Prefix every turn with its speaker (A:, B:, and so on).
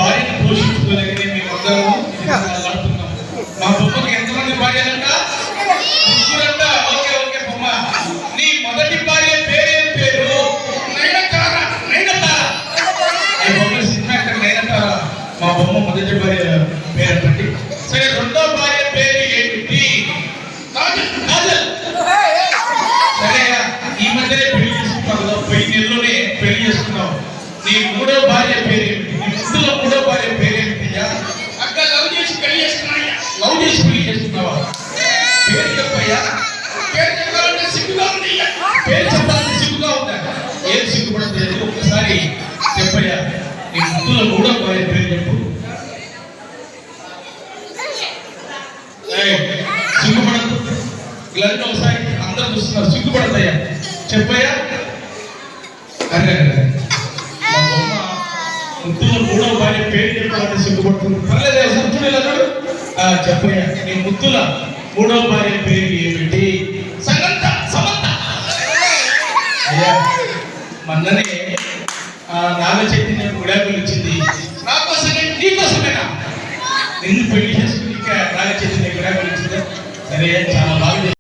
A: భార్యను పోషించుకోలేకనే మేమందరము మాట్లాడుతున్నాం. మా బొమ్మకి ఎంతమంది భార్యలంట? ముగ్గురంట. ఓకే ఓకే బొమ్మ, నీ మొదటి భార్య పేరేం పేరు? నయనతార. నయనతార. ఈ బొమ్మ సినిమా యాక్టర్ నయనతార. మా బొమ్మ మొదటి భార్య పేరు బట్టి. సరే, రెండో భార్య పేరు ఏమిటి? కాజల్. కాజల్. సరే, ఈ మధ్యనే పెళ్లి చేసుకున్నావు కదా, పోయిన నెలలోనే పెళ్లి చేసుకున్నావు. నీ మూడో భార్య పేరేమిటి? నీ ముద్దులో మూడో భార్య పేరేమిటియా? అక్క లవ్ చేసి పెళ్లి చేసుకున్నాయా? లవ్ చేసి పెళ్లి చేసుకున్నావా? పేరు చెప్పయ్యా. పేరు చెప్పాలంటే సిగ్గుగా ఉంది. పేరు చెప్పాలంటే సిగ్గుగా ఉందా? ఏం సిగ్గుపడలేదు, ఒక్కసారి చెప్పయ్యా. నీ ముద్దులో మూడో భార్య పేరు చెప్పు. సిగ్గుపడదు. ఇలా ఒకసారి అందరూ చూస్తున్నారు, సిగ్గుపడతాయా? చెప్పయ్యా. అరే మా బొమ్మ ముద్దులో మూడో భార్య పేరు చెప్పాలంటే సిగ్గుపడుతుంది. పర్లేదు, చూడు. చెప్పయ్యా, నీ ముద్దుల మూడో భార్య పేరు ఏమిటి? సమంత. సమంత. అయ్యా, మొన్ననే నాగ చైతన్య విడాకులు ఇచ్చింది. నా కోసమే, నీ కోసమేనా? నిన్ను పెళ్లి చేసుకుని నాగ చైతన్య విడాకులు ఇచ్చిందా? సరే, చాలా బాగా